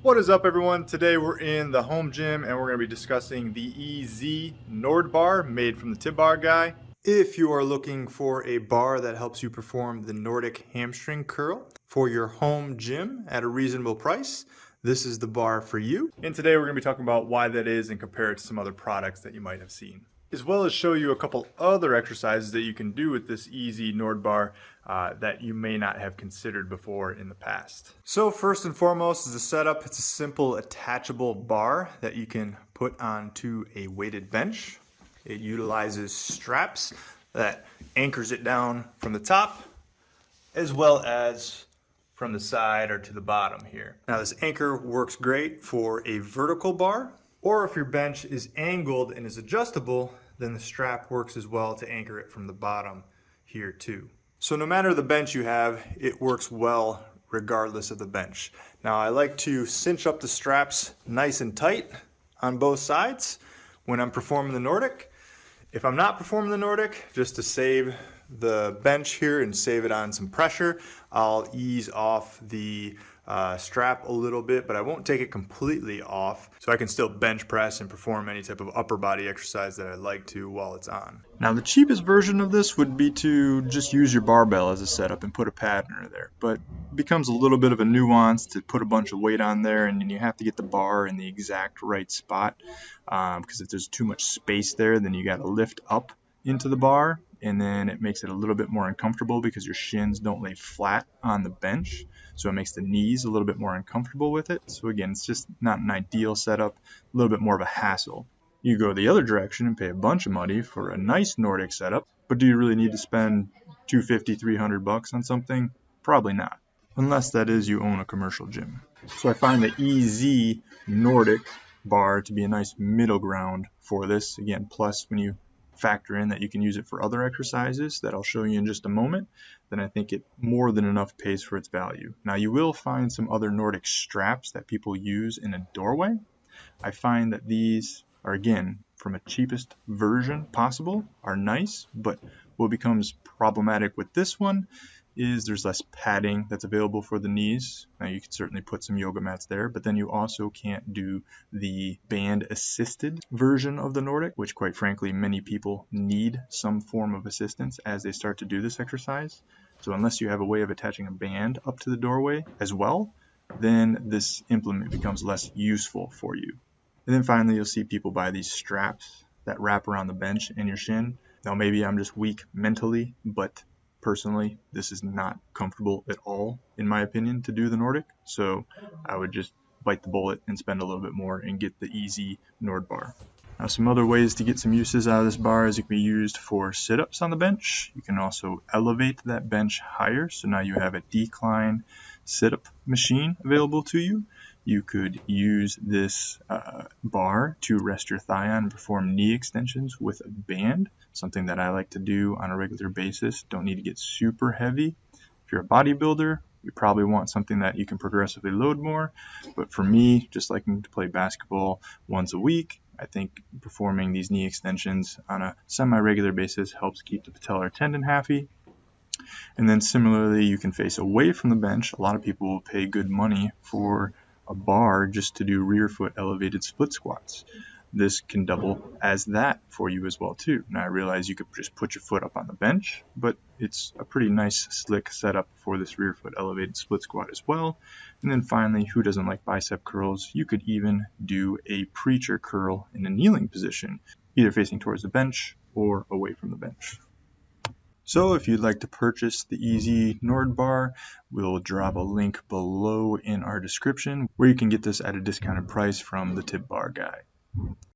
What is up, everyone? Today we're in the home gym and we're going to be discussing the 𝐸𝐸 Nordic Bar made from the 𝐷𝐞𝐻 bar guy. If you are looking for a bar that helps you perform the Nordic hamstring curl for your home gym at a reasonable price, this is the bar for you. And today we're going to be talking about why that is and compare it to some other products that you might have seen, as well as show you a couple other exercises that you can do with this 𝐸𝐸 Nordic Bar that you may not have considered before in the past. So first and foremost is the setup. It's a simple attachable bar that you can put onto a weighted bench. It utilizes straps that anchors it down from the top as well as from the side or to the bottom here. Now this anchor works great for a vertical bar, or if your bench is angled and is adjustable, then the strap works as well to anchor it from the bottom here too. So no matter the bench you have, it works well regardless of the bench. Now I like to cinch up the straps nice and tight on both sides when I'm performing the Nordic. If I'm not performing the Nordic, just to save the bench here and save it on some pressure, I'll ease off the strap a little bit, but I won't take it completely off, so I can still bench press and perform any type of upper body exercise that I'd like to while it's on. Now the cheapest version of this would be to just use your barbell as a setup and put a pad under there, but it becomes a little bit of a nuance to put a bunch of weight on there, and then you have to get the bar in the exact right spot, because if there's too much space there, then you got to lift up into the bar, and then it makes it a little bit more uncomfortable because your shins don't lay flat on the bench, so it makes the knees a little bit more uncomfortable with it. So again, it's just not an ideal setup, a little bit more of a hassle. You go the other direction and pay a bunch of money for a nice Nordic setup, but do you really need to spend $250, $300 on something? Probably not, unless that is you own a commercial gym. So I find the 𝐸𝐸 Nordic bar to be a nice middle ground for this. Again, plus when you factor in that you can use it for other exercises that I'll show you in just a moment, then I think it more than enough pays for its value. Now you will find some other Nordic straps that people use in a doorway. I find that these are, again, from a cheapest version possible, are nice, but what becomes problematic with this one is there's less padding that's available for the knees. Now you could certainly put some yoga mats there, but then you also can't do the band assisted version of the Nordic, which quite frankly many people need some form of assistance as they start to do this exercise. So unless you have a way of attaching a band up to the doorway as well, then this implement becomes less useful for you. And then finally you'll see people buy these straps that wrap around the bench and your shin. Now maybe I'm just weak mentally, but personally, this is not comfortable at all, in my opinion, to do the Nordic. So I would just bite the bullet and spend a little bit more and get the 𝐸𝐸 Nordic Bar. Now some other ways to get some uses out of this bar is it can be used for sit-ups on the bench. You can also elevate that bench higher. So now you have a decline sit-up machine available to you. You could use this bar to rest your thigh on and perform knee extensions with a band, something that I like to do on a regular basis. Don't need to get super heavy. If you're a bodybuilder, you probably want something that you can progressively load more. But for me, just liking to play basketball once a week, I think performing these knee extensions on a semi-regular basis helps keep the patellar tendon happy. And then similarly, you can face away from the bench. A lot of people will pay good money for a bar just to do rear foot elevated split squats. This can double as that for you as well too. Now I realize you could just put your foot up on the bench, but it's a pretty nice slick setup for this rear foot elevated split squat as well. And then finally, who doesn't like bicep curls? You could even do a preacher curl in a kneeling position, either facing towards the bench or away from the bench. So if you'd like to purchase the 𝐸𝐸 Nordic Bar, we'll drop a link below in our description where you can get this at a discounted price from the 𝐷𝐞 bar guy.